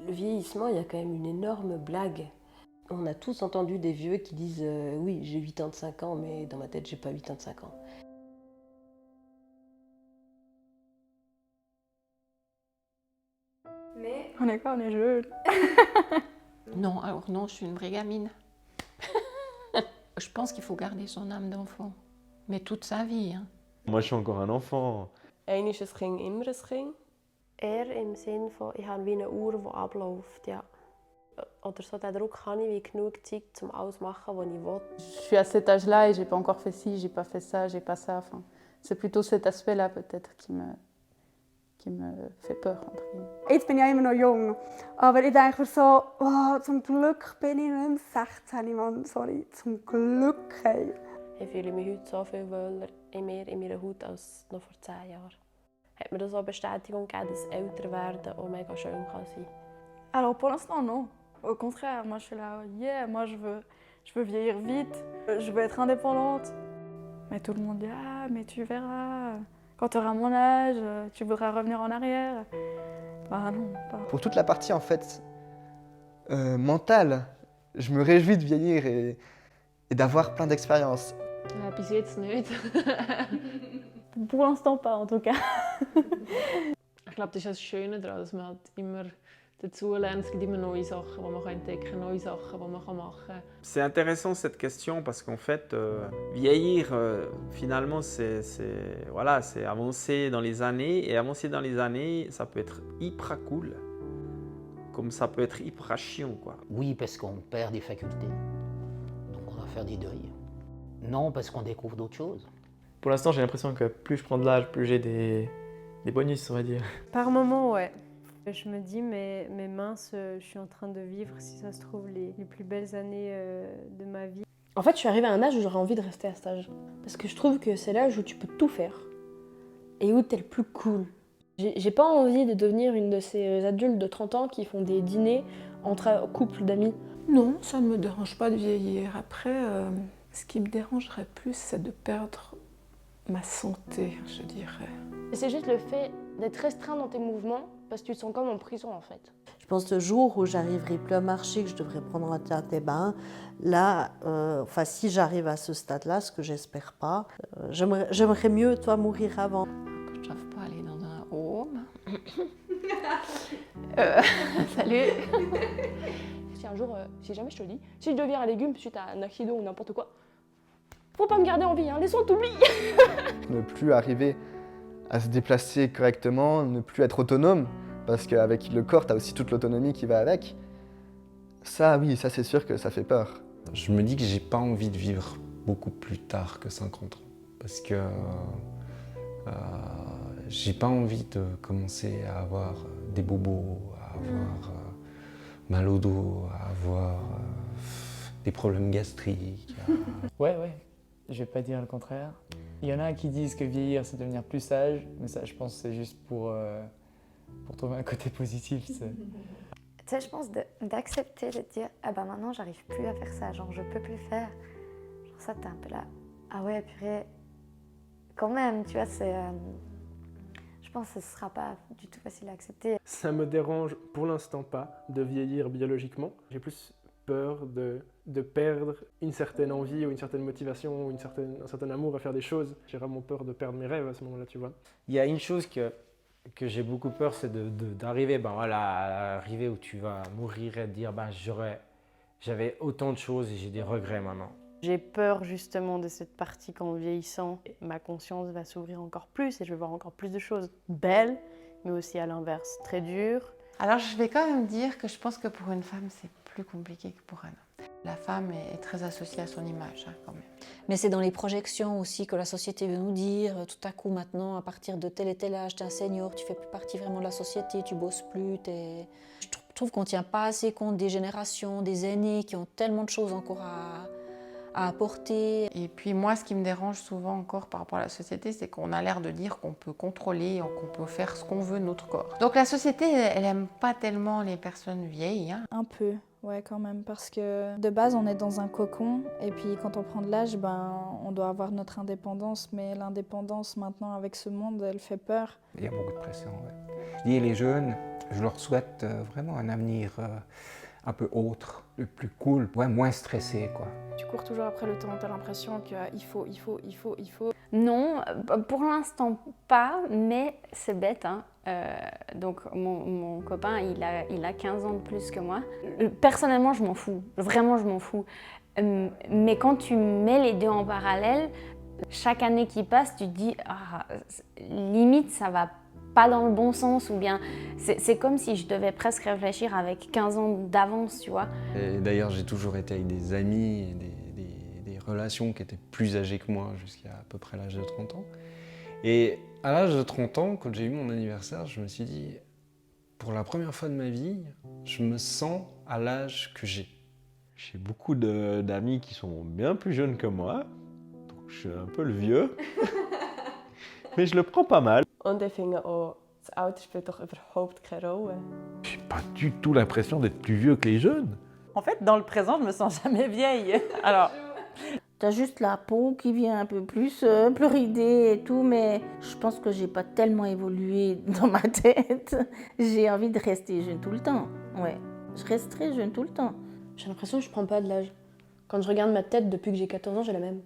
Le vieillissement, il y a quand même une énorme blague. On a tous entendu des vieux qui disent oui, j'ai 85 ans, mais dans ma tête, j'ai pas 85 ans. Mais On est quoi, on est jeune. Non, alors non, je suis une vraie gamine. Je pense qu'il faut garder son âme d'enfant, mais toute sa vie. Hein. Moi, je suis encore un enfant. Eén is een ging, immer een ging. Eher im Sinn von, ich habe wie eine Uhr, die abläuft, ja. Oder so den Druck habe ich wie genug Zeit, um alles zu machen, was ich will. Je suis à cet âge-là et j'ai pas encore fait ci, j'ai pas fait ça, j'ai pas ça. Enfin, c'est plutôt cet aspect-là peut-être qui me fait peur. Entre guillemets. jetzt bin ich ja immer noch jung. Aber ich denke mir so, oh, zum Glück bin ich nicht mehr 16, Mann. Sorry, zum Glück. Hey. Ich fühle mich heute so viel wohler in meiner Haut als noch vor 10 Jahren. Hat mir das auch Bestätigung gegeben, dass älter werden auch mega schön kann sein. Alors pour l'instant non. Au contraire, moi je suis là, yeah, moi je veux vieillir vite, je veux être indépendante. Mais tout le monde dit ah mais tu verras, quand tu auras mon âge, tu voudras revenir en arrière. Bah non, pas. Pour toute la partie en fait mentale, je me réjouis de vieillir et d'avoir plein d'expériences. Bis jetzt nicht. Pour l'instant pas en tout cas. Ich glaube, das ist das Schöne daran, dass man halt immer dazu lernt. Es gibt immer neue Sachen, die man entdecken kann, neue Sachen, die man machen kann. C'est intéressant cette question parce qu'en fait, vieillir, finalement, c'est voilà, avancer dans les années. Et avancer dans les années, ça peut être hyper cool, comme ça peut être hyper chiant, quoi. Oui, parce qu'on perd des facultés. Donc on doit faire des deuils. Non, parce qu'on découvre d'autres choses. Pour l'instant, j'ai l'impression que plus je prends de l'âge, plus j'ai des bonus, on va dire. Par moment, ouais. Je me dis, mais mince, je suis en train de vivre, si ça se trouve, les plus belles années de ma vie. En fait, je suis arrivée à un âge où j'aurais envie de rester à cet âge. Parce que je trouve que c'est l'âge où tu peux tout faire. Et où t'es le plus cool. J'ai pas envie de devenir une de ces adultes de 30 ans qui font des dîners entre couples d'amis. Non, ça ne me dérange pas de vieillir. Après, ce qui me dérangerait plus, c'est de perdre ma santé, je dirais. C'est juste le fait d'être restreint dans tes mouvements parce que tu te sens comme en prison en fait. Je pense que le jour où j'arriverai plus à marcher, que je devrais prendre un des bains, là, si j'arrive à ce stade-là, ce que j'espère pas, j'aimerais mieux mourir avant. Je ne rêve pas aller dans un home. Salut. Si un jour, si jamais je te dis, si je deviens un légume suite à un accident ou n'importe quoi, faut pas me garder en vie, hein, laisse-moi t'oublier. Ne plus arriver à se déplacer correctement, ne plus être autonome, parce qu'avec le corps, tu as aussi toute l'autonomie qui va avec. Ça, oui, ça c'est sûr que ça fait peur. Je me dis que j'ai pas envie de vivre beaucoup plus tard que 50 ans, parce que j'ai pas envie de commencer à avoir des bobos, à avoir mal au dos, à avoir des problèmes gastriques. Ouais, je vais pas dire le contraire. Il y en a qui disent que vieillir c'est devenir plus sage, mais ça je pense que c'est juste pour trouver un côté positif. Tu sais, je pense d'accepter de dire ah ben maintenant j'arrive plus à faire ça, genre je peux plus le faire. Genre ça t'es un peu là, ah ouais purée, quand même, tu vois, c'est... je pense que ce sera pas du tout facile à accepter. Ça me dérange pour l'instant pas de vieillir biologiquement. J'ai plus peur de perdre une certaine envie ou une certaine motivation ou un certain amour à faire des choses. J'ai vraiment peur de perdre mes rêves à ce moment-là, tu vois. Il y a une chose que j'ai beaucoup peur, c'est d'arriver à arriver où tu vas mourir et de dire j'avais autant de choses et j'ai des regrets maintenant. J'ai peur justement de cette partie qu'en vieillissant, ma conscience va s'ouvrir encore plus et je vais voir encore plus de choses belles, mais aussi à l'inverse, très dures. Alors je vais quand même dire que je pense que pour une femme, c'est plus compliqué que pour un homme. La femme est très associée à son image, quand même. Mais c'est dans les projections aussi que la société veut nous dire. Tout à coup, maintenant, à partir de tel et tel âge, tu es un senior, tu fais plus partie vraiment de la société, tu bosses plus. Je trouve qu'on ne tient pas assez compte des générations, des aînés qui ont tellement de choses encore à apporter. Et puis moi, ce qui me dérange souvent encore par rapport à la société, c'est qu'on a l'air de dire qu'on peut contrôler, qu'on peut faire ce qu'on veut de notre corps. Donc la société, elle n'aime pas tellement les personnes vieilles. Hein. Un peu, ouais quand même, parce que de base on est dans un cocon et puis quand on prend de l'âge, on doit avoir notre indépendance, mais l'indépendance maintenant avec ce monde, elle fait peur. Il y a beaucoup de pression, ouais. Je dis les jeunes, Je leur souhaite vraiment un avenir un peu autre, le plus cool, ouais, moins stressé, quoi. Tu cours toujours après le temps, t'as l'impression qu'il faut. Non, pour l'instant pas, mais c'est bête. Hein. Donc mon copain, il a 15 ans de plus que moi. Personnellement, je m'en fous. Vraiment, je m'en fous. Mais quand tu mets les deux en parallèle, chaque année qui passe, tu te dis, limite, ça va pas dans le bon sens, ou bien c'est comme si je devais presque réfléchir avec 15 ans d'avance, tu vois. Et d'ailleurs, j'ai toujours été avec des amis et des relations qui étaient plus âgées que moi jusqu'à peu près l'âge de 30 ans. Et à l'âge de 30 ans, quand j'ai eu mon anniversaire, je me suis dit, pour la première fois de ma vie, je me sens à l'âge que j'ai. J'ai beaucoup d'amis qui sont bien plus jeunes que moi, donc je suis un peu le vieux, mais je le prends pas mal. Und ich finde auch, das Alter spielt doch überhaupt keine Rolle. J'ai pas du tout l'impression d'être plus vieux que les jeunes. En fait, dans le présent, je me sens jamais vieille. Alors, t'as juste la peau qui vient un peu plus ridée et tout, mais je pense que j'ai pas tellement évolué dans ma tête. J'ai envie de rester jeune tout le temps. Ouais, je resterai jeune tout le temps. J'ai l'impression que je prends pas de l'âge. Quand je regarde ma tête depuis que j'ai 14 ans, j'ai la même.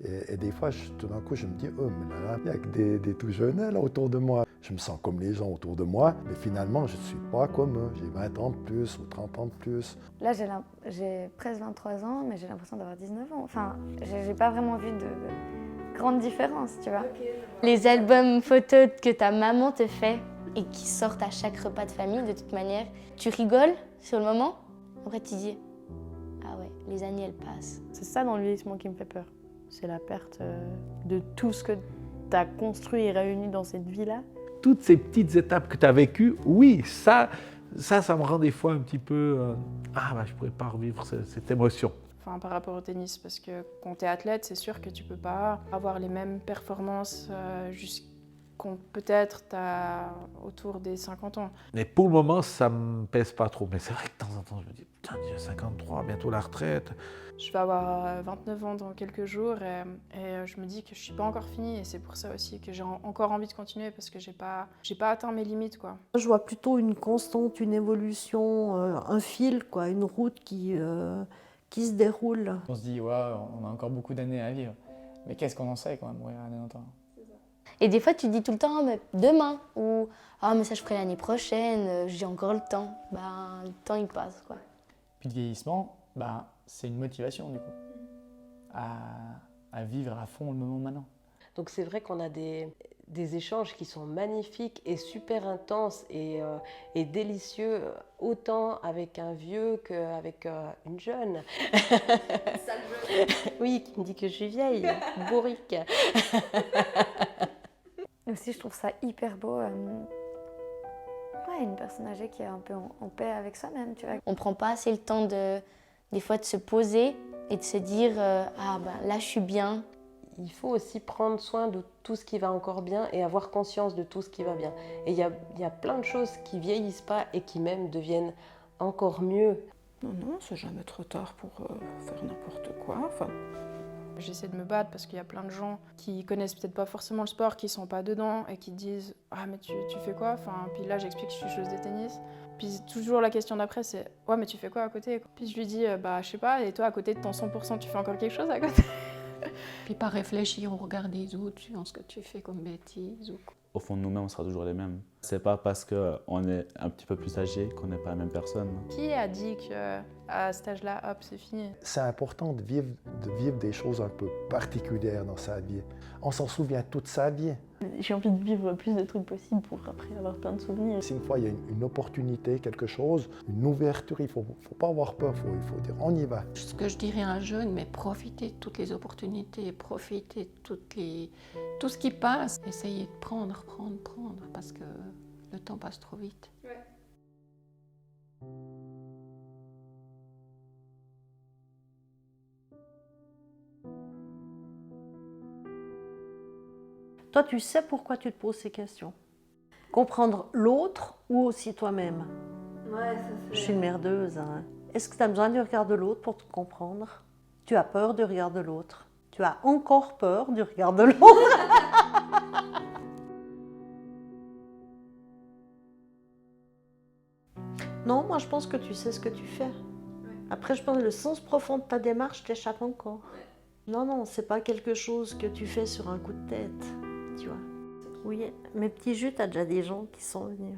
Et des fois, tout d'un coup, je me dis, oh, mais là, il n'y a que des tout jeunes là, autour de moi. Je me sens comme les gens autour de moi, mais finalement, je ne suis pas comme eux. J'ai 20 ans de plus ou 30 ans de plus. Là, j'ai presque 23 ans, mais j'ai l'impression d'avoir 19 ans. Enfin, j'ai pas vraiment vu de grande différence, tu vois. Les albums photos que ta maman te fait et qui sortent à chaque repas de famille, de toute manière, tu rigoles sur le moment, après tu dis, ah ouais, les années, elles passent. C'est ça dans le vieillissement qui me fait peur. C'est la perte de tout ce que tu as construit et réuni dans cette vie-là. Toutes ces petites étapes que tu as vécues, oui, ça me rend des fois un petit peu... je pourrais pas revivre cette émotion. Enfin, par rapport au tennis, parce que quand tu es athlète, c'est sûr que tu peux pas avoir les mêmes performances jusqu'on peut-être t'as autour des 50 ans. Mais pour le moment, ça me pèse pas trop. Mais c'est vrai que de temps en temps, je me dis, putain, j'ai 53, bientôt la retraite. Je vais avoir 29 ans dans quelques jours et je me dis que je suis pas encore finie, et c'est pour ça aussi que j'ai encore envie de continuer, parce que j'ai pas atteint mes limites, quoi. Je vois plutôt une constante, une évolution, un fil, quoi, une route qui se déroule. On se dit, ouais, on a encore beaucoup d'années à vivre. Mais qu'est-ce qu'on en sait quand même, mourir à 90 ans? Et des fois, tu dis tout le temps, mais demain, ou mais ça je ferai l'année prochaine, j'ai encore le temps. Ben, le temps il passe, quoi. Puis le vieillissement, c'est une motivation du coup, à vivre à fond le moment maintenant. Donc c'est vrai qu'on a des échanges qui sont magnifiques et super intenses et délicieux, autant avec un vieux qu'avec une jeune. Sale jeune. Oui, qui me dit que je suis vieille, bourrique. Aussi, je trouve ça hyper beau. Une personne âgée qui est un peu en paix avec soi-même, tu vois. On prend pas assez le temps des fois de se poser et de se dire là je suis bien. Il faut aussi prendre soin de tout ce qui va encore bien et avoir conscience de tout ce qui va bien. Et il y a plein de choses qui vieillissent pas et qui même deviennent encore mieux. Non, c'est jamais trop tard pour faire n'importe quoi. Enfin, j'essaie de me battre parce qu'il y a plein de gens qui connaissent peut-être pas forcément le sport, qui sont pas dedans et qui disent « Ah mais tu fais quoi ?» Puis là j'explique que je suis joueuse de tennis. Puis toujours la question d'après c'est « Ouais mais tu fais quoi à côté ?» Puis je lui dis « Je sais pas, et toi à côté de ton 100% tu fais encore quelque chose à côté ?» Puis pas réfléchir au regard des autres sur ce que tu fais comme bêtises. Au fond de nous-mêmes, on sera toujours les mêmes. C'est pas parce qu'on est un petit peu plus âgé qu'on n'est pas la même personne. Qui a dit qu'à cet âge-là, hop, c'est fini? C'est important de vivre des choses un peu particulières dans sa vie. On s'en souvient toute sa vie. J'ai envie de vivre le plus de trucs possible pour après avoir plein de souvenirs. Si une fois il y a une opportunité, quelque chose, une ouverture, il ne faut pas avoir peur, il faut dire on y va. Ce que je dirais à un jeune, mais profitez de toutes les opportunités, profitez de tout ce qui passe. Essayez de prendre, parce que le temps passe trop vite. Ouais. Toi, tu sais pourquoi tu te poses ces questions. Comprendre l'autre ou aussi toi-même. Ouais, ça c'est... Je suis une merdeuse. Hein. Est-ce que tu as besoin du regard de l'autre pour te comprendre? Tu as peur du regard de l'autre. Tu as encore peur du regard de l'autre. Non, moi je pense que tu sais ce que tu fais. Après, je pense que le sens profond de ta démarche t'échappe encore. Non, non, c'est pas quelque chose que tu fais sur un coup de tête, tu vois. Oui, mes petits jus, t'as déjà des gens qui sont venus.